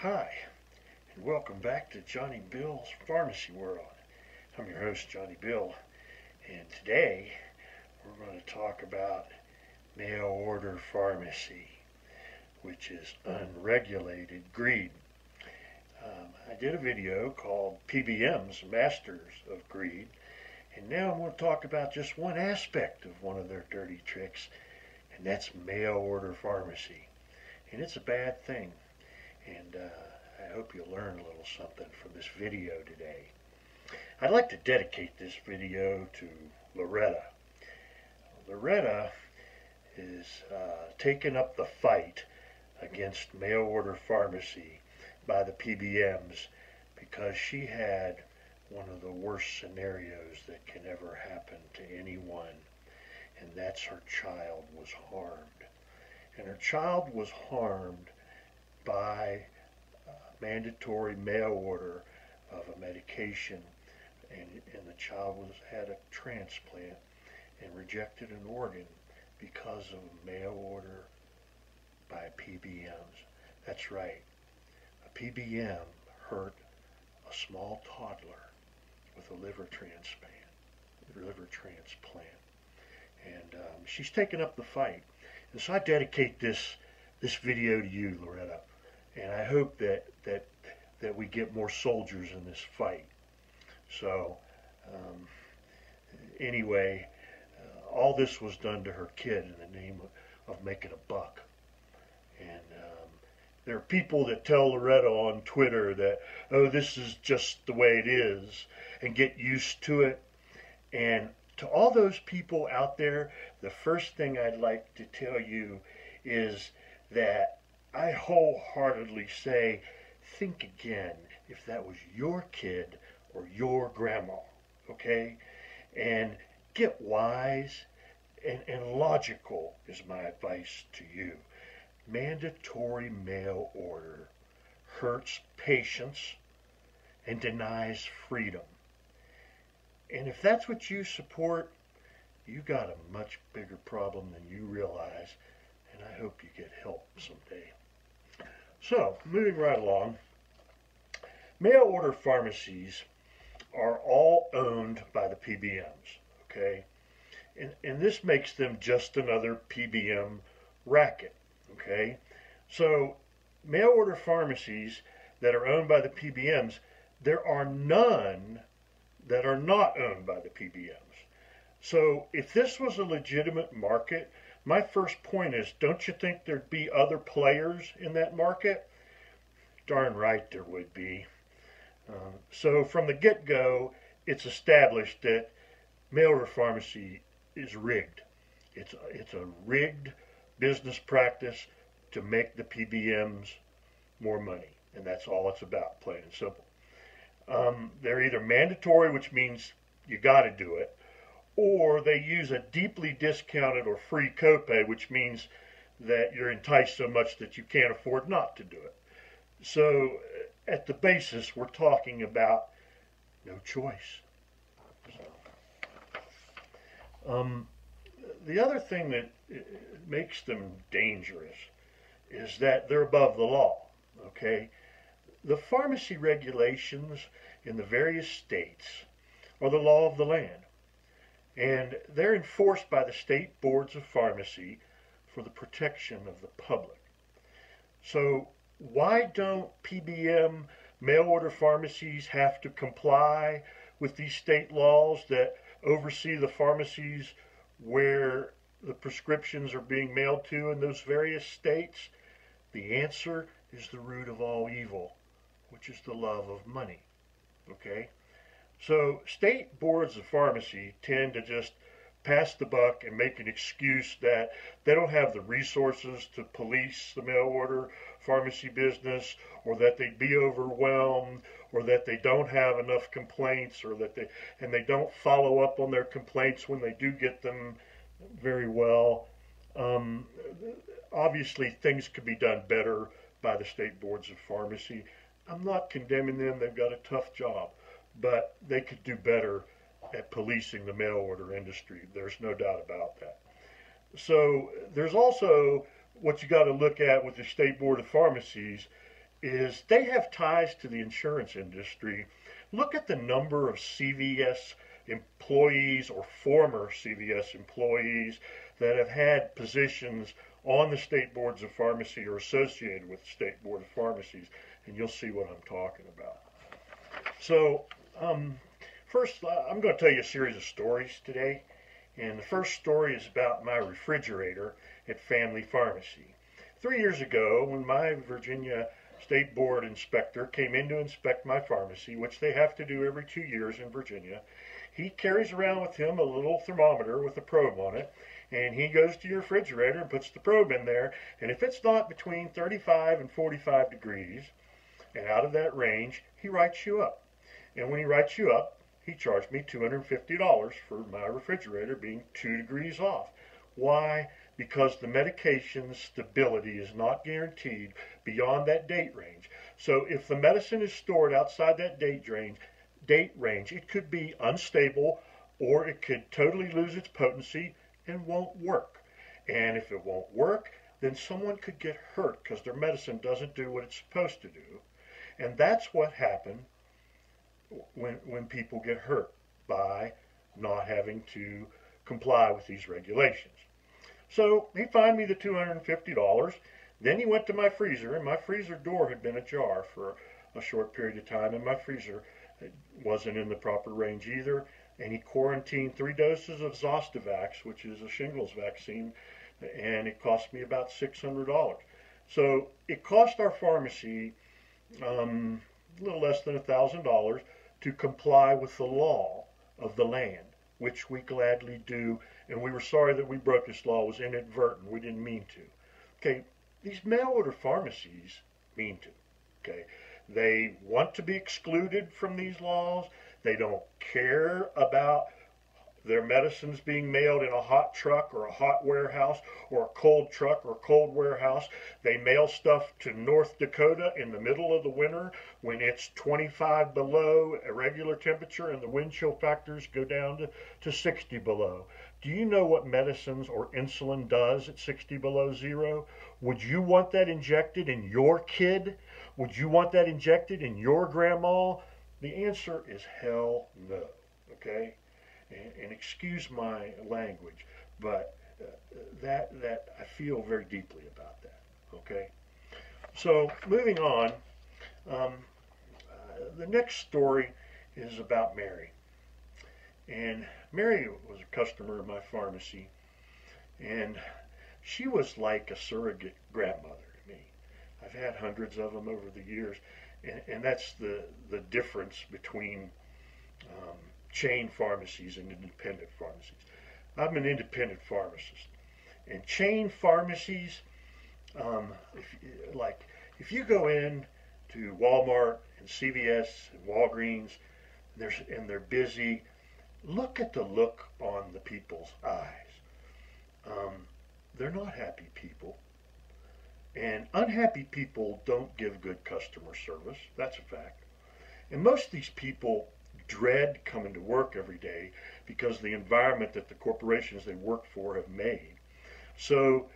Hi, and welcome back to Johnny Bill's Pharmacy World. I'm your host, Johnny Bill, and today we're going to talk about mail order pharmacy, which is unregulated greed. I did a video called PBM's Masters of Greed, and now I'm going to talk about just one aspect of one of their dirty tricks, and that's mail order pharmacy. And it's a bad thing. And I hope you'll learn a little something from this video today. I'd like to dedicate this video to Loretta. Loretta is taking up the fight against mail order pharmacy by the PBMs because she had one of the worst scenarios that can ever happen to anyone, and that's her child was harmed. And her child was harmed by mandatory mail order of a medication, and the child had a transplant and rejected an organ because of a mail order by PBMs. That's right, a PBM hurt a small toddler with a liver transplant, and she's taken up the fight. And so I dedicate this video to you, Loretta, and I hope that we get more soldiers in this fight. So anyway, all this was done to her kid in the name of making a buck. And there are people that tell Loretta on Twitter that, oh, this is just the way it is, and get used to it. And to all those people out there, the first thing I'd like to tell you is that I wholeheartedly say, think again if that was your kid or your grandma, okay? And get wise and logical is my advice to you. Mandatory mail order hurts patients and denies freedom. And if that's what you support, you got a much bigger problem than you realize, and I hope you get help someday. So, moving right along, mail order pharmacies are all owned by the PBMs, okay? And this makes them just another PBM racket, okay? So, mail order pharmacies that are owned by the PBMs, there are none that are not owned by the PBMs. So if this was a legitimate market, my first point is, don't you think there'd be other players in that market? Darn right there would be. So from the get-go, it's established that mail order pharmacy is rigged. It's a rigged business practice to make the PBMs more money, and that's all it's about, plain and simple. They're either mandatory, which means you got to do it, or they use a deeply discounted or free copay, which means that you're enticed so much that you can't afford not to do it. So at the basis, we're talking about no choice. The other thing that makes them dangerous is that they're above the law, okay? The pharmacy regulations in the various states are the law of the land, and they're enforced by the state boards of pharmacy for the protection of the public. So why don't PBM mail order pharmacies have to comply with these state laws that oversee the pharmacies where the prescriptions are being mailed to in those various states? The answer is the root of all evil, which is the love of money, okay? So state boards of pharmacy tend to just pass the buck and make an excuse that they don't have the resources to police the mail order pharmacy business, or that they'd be overwhelmed, or that they don't have enough complaints, or that they don't follow up on their complaints when they do get them very well. Obviously, things could be done better by the state boards of pharmacy. I'm not condemning them. They've got a tough job, but they could do better at policing the mail order industry. There's no doubt about that. So there's also what you got to look at with the State Board of Pharmacies is they have ties to the insurance industry. Look at the number of CVS employees or former CVS employees that have had positions on the state boards of pharmacy or associated with the state board of pharmacies, and you'll see what I'm talking about. So, first, I'm going to tell you a series of stories today. And the first story is about my refrigerator at Family Pharmacy. 3 years ago, when my Virginia State Board inspector came in to inspect my pharmacy, which they have to do every 2 years in Virginia, he carries around with him a little thermometer with a probe on it, and he goes to your refrigerator and puts the probe in there, and if it's not between 35 and 45 degrees, and out of that range, he writes you up. And when he writes you up, he charged me $250 for my refrigerator being 2 degrees off. Why? Because the medication's stability is not guaranteed beyond that date range. So if the medicine is stored outside that date range, it could be unstable or it could totally lose its potency and won't work. And if it won't work, then someone could get hurt because their medicine doesn't do what it's supposed to do. And that's what happened when people get hurt by not having to comply with these regulations. So he fined me the $250. Then he went to my freezer, and my freezer door had been ajar for a short period of time, and my freezer wasn't in the proper range either. And he quarantined 3 doses of Zostavax, which is a shingles vaccine, and it cost me about $600. So it cost our pharmacy a little less than $1,000 to comply with the law of the land, which we gladly do, and we were sorry that we broke this law. It was inadvertent. We didn't mean to. Okay, these mail order pharmacies mean to. Okay, they want to be excluded from these laws. They don't care about their medicines being mailed in a hot truck or a hot warehouse or a cold truck or cold warehouse. They mail stuff to North Dakota in the middle of the winter when it's 25 below a regular temperature and the wind chill factors go down to 60 below. Do you know what medicines or insulin does at 60 below zero? Would you want that injected in your kid? Would you want that injected in your grandma? The answer is hell no. Okay? And excuse my language, but that I feel very deeply about that. Okay, so moving on, the next story is about Mary, and Mary was a customer of my pharmacy, and she was like a surrogate grandmother to me. I've had hundreds of them over the years, and that's the difference between chain pharmacies and independent pharmacies. I'm an independent pharmacist, and chain pharmacies, if you go in to Walmart and CVS and Walgreens, and they're busy, look at the look on the people's eyes. They're not happy people, and unhappy people don't give good customer service. That's a fact. And most of these people dread coming to work every day because of the environment that the corporations they work for have made. So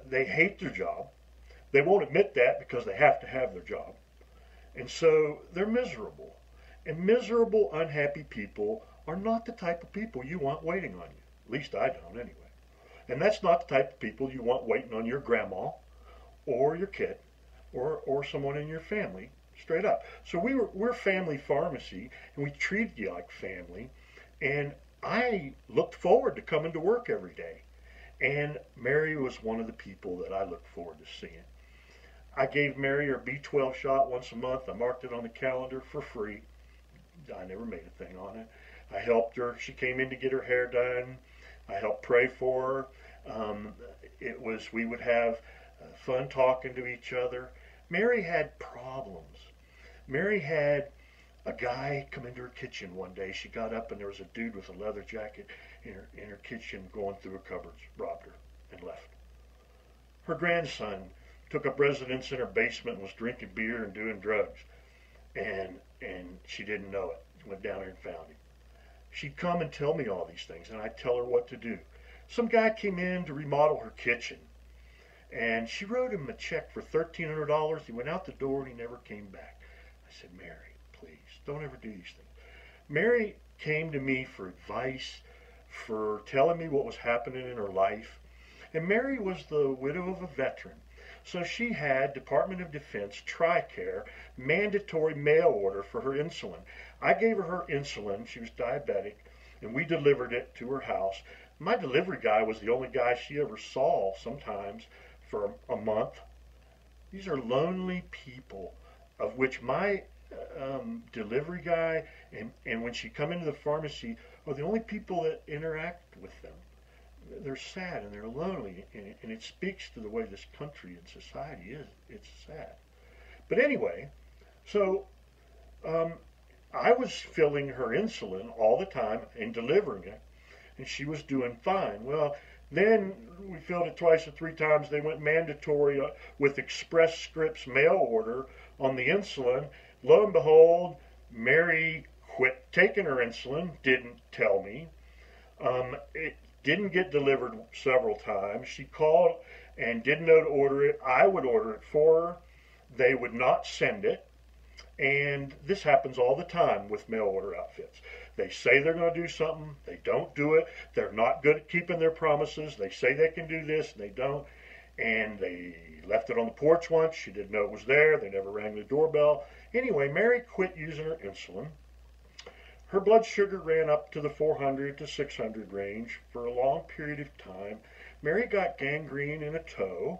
they hate their job. They won't admit that because they have to have their job. And so they're miserable. And miserable, unhappy people are not the type of people you want waiting on you. At least I don't anyway. And that's not the type of people you want waiting on your grandma or your kid or someone in your family. Straight up. So we're family pharmacy, and we treated you like family, and I looked forward to coming to work every day. And Mary was one of the people that I looked forward to seeing. I gave Mary her B12 shot once a month. I marked it on the calendar for free. I never made a thing on it. I helped her. She came in to get her hair done. I helped pray for her. We would have fun talking to each other. Mary had problems. Mary had a guy come into her kitchen one day. She got up and there was a dude with a leather jacket in her kitchen going through her cupboards, robbed her, and left. Her grandson took up residence in her basement and was drinking beer and doing drugs. And she didn't know it. Went down there and found him. She'd come and tell me all these things, and I'd tell her what to do. Some guy came in to remodel her kitchen, And she wrote him a check for $1,300. He went out the door and he never came back. I said, Mary, please, don't ever do these things. Mary came to me for advice, for telling me what was happening in her life. And Mary was the widow of a veteran. So she had Department of Defense, TRICARE, mandatory mail order for her insulin. I gave her insulin. She was diabetic, and we delivered it to her house. My delivery guy was the only guy she ever saw sometimes for a month. These are lonely people, of which my delivery guy and when she come into the pharmacy are the only people that interact with them. They're sad and they're lonely, and it speaks to the way this country and society is. It's sad. But anyway, so I was filling her insulin all the time and delivering it, and she was doing fine. Well, then we filled it twice or three times. They went mandatory with Express Scripts mail order on the insulin. Lo and behold, Mary quit taking her insulin, didn't tell me. It didn't get delivered several times. She called and didn't know to order it. I would order it for her. They would not send it. And this happens all the time with mail order outfits. They say they're going to do something. They don't do it. They're not good at keeping their promises. They say they can do this and they don't. And they left it on the porch once. She didn't know it was there. They never rang the doorbell. Anyway, Mary quit using her insulin. Her blood sugar ran up to the 400 to 600 range for a long period of time. Mary got gangrene in a toe,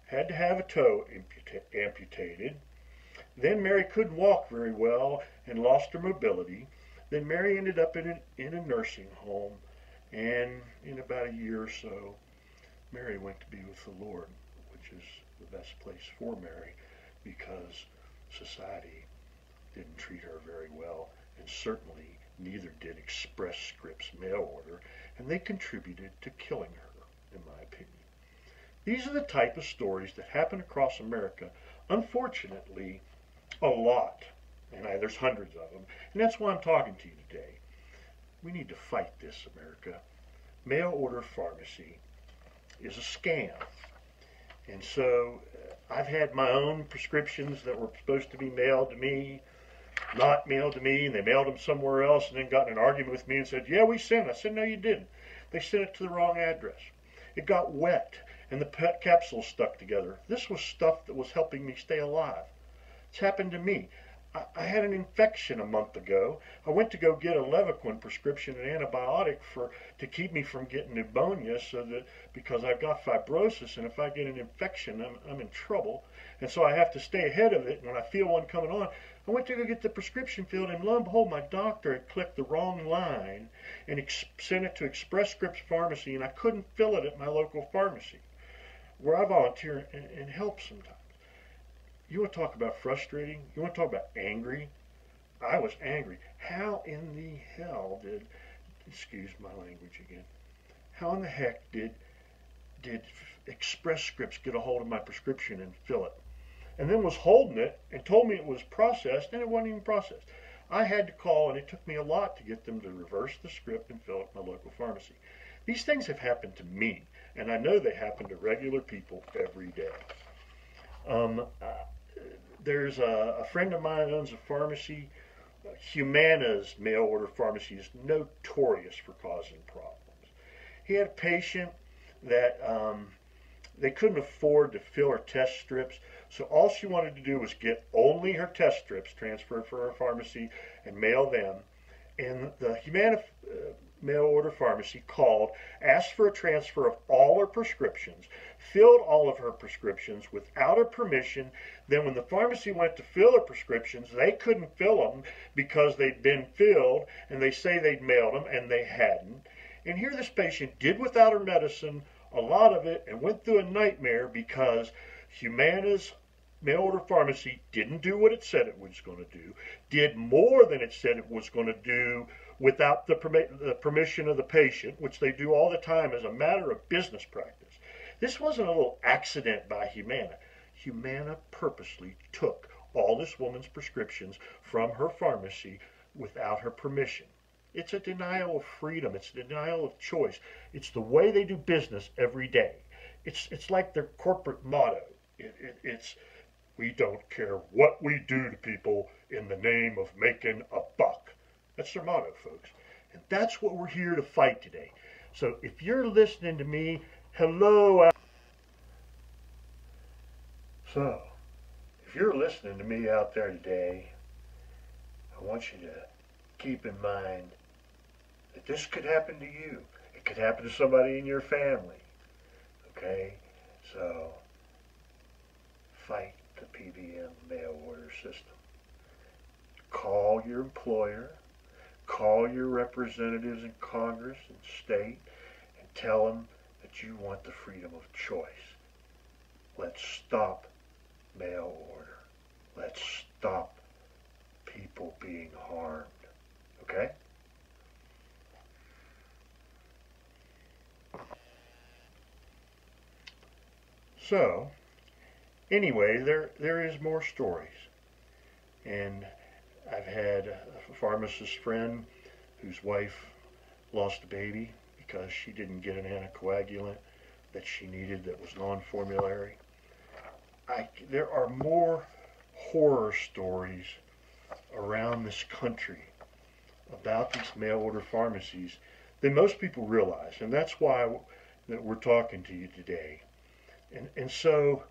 had to have a toe amputated. Then Mary couldn't walk very well and lost her mobility. Then Mary ended up in a nursing home, and in about a year or so, Mary went to be with the Lord, which is the best place for Mary because society didn't treat her very well, and certainly neither did Express Scripts mail order, and they contributed to killing her, in my opinion. These are the type of stories that happen across America, unfortunately, a lot. And there's hundreds of them. And that's why I'm talking to you today. We need to fight this, America. Mail order pharmacy is a scam. And so I've had my own prescriptions that were supposed to be mailed to me, not mailed to me, and they mailed them somewhere else and then got in an argument with me and said, yeah, we sent it. I said, no, you didn't. They sent it to the wrong address. It got wet and the pet capsules stuck together. This was stuff that was helping me stay alive. It's happened to me. I had an infection a month ago. I went to go get a Levaquin prescription, an antibiotic to keep me from getting pneumonia, because I've got fibrosis, and if I get an infection, I'm in trouble, and so I have to stay ahead of it. And when I feel one coming on, I went to go get the prescription filled, and lo and behold, my doctor had clicked the wrong line and sent it to Express Scripts Pharmacy, and I couldn't fill it at my local pharmacy, where I volunteer and help sometimes. You want to talk about frustrating? You want to talk about angry? I was angry. How in the hell excuse my language again, how in the heck did Express Scripts get a hold of my prescription and fill it? And then was holding it and told me it was processed, and it wasn't even processed. I had to call, and it took me a lot to get them to reverse the script and fill it at my local pharmacy. These things have happened to me, and I know they happen to regular people every day. There's a friend of mine who owns a pharmacy. Humana's mail order pharmacy is notorious for causing problems. He had a patient that they couldn't afford to fill her test strips, so all she wanted to do was get only her test strips transferred for her pharmacy and mail them. And the Humana mail order pharmacy called, asked for a transfer of all her prescriptions, filled all of her prescriptions without her permission. Then when the pharmacy went to fill her prescriptions, they couldn't fill them because they'd been filled, and they say they'd mailed them, and they hadn't. And here this patient did without her medicine, a lot of it, and went through a nightmare because Humana's mail order pharmacy didn't do what it said it was going to do, did more than it said it was going to do without the permission of the patient, which they do all the time as a matter of business practice. This wasn't a little accident by Humana. Humana purposely took all this woman's prescriptions from her pharmacy without her permission. It's a denial of freedom. It's a denial of choice. It's the way they do business every day. it's like their corporate motto. It's we don't care what we do to people in the name of making a buck. That's their motto, folks. And that's what we're here to fight today. So if you're listening to me, hello. So if you're listening to me out there today, I want you to keep in mind that this could happen to you. It could happen to somebody in your family. Okay? So fight the PBM mail order system. Call your employer, call your representatives in Congress and state, and tell them that you want the freedom of choice. Let's stop mail order. Let's stop people being harmed. Okay? So, anyway, there is more stories. And I've had a pharmacist friend whose wife lost a baby because she didn't get an anticoagulant that she needed that was non-formulary. There are more horror stories around this country about these mail order pharmacies than most people realize, and that's why that we're talking to you today. And so,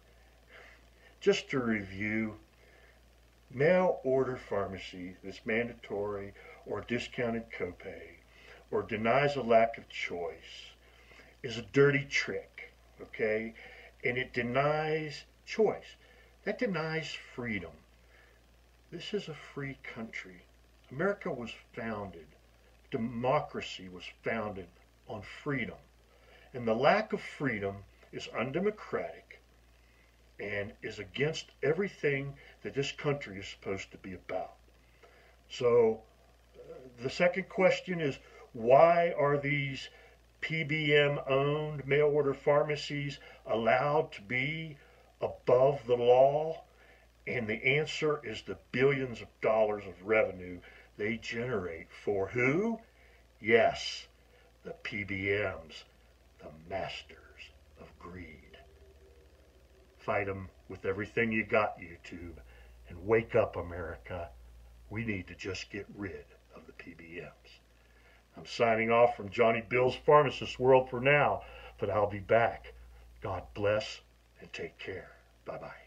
just to review, mail order pharmacy that's mandatory or discounted copay or denies a lack of choice is a dirty trick, okay? And it denies choice. That denies freedom. This is a free country. America was founded, democracy was founded on freedom. And the lack of freedom is undemocratic and is against everything that this country is supposed to be about. So the second question is, why are these PBM owned mail order pharmacies allowed to be above the law? And the answer is the billions of dollars of revenue they generate for who? Yes, the PBMs, the masters of greed. Fight them with everything you got, YouTube, and wake up, America. We need to just get rid of the PBMs. I'm signing off from Johnny Bill's Pharmacist World for now, but I'll be back. God bless and take care. Bye-bye.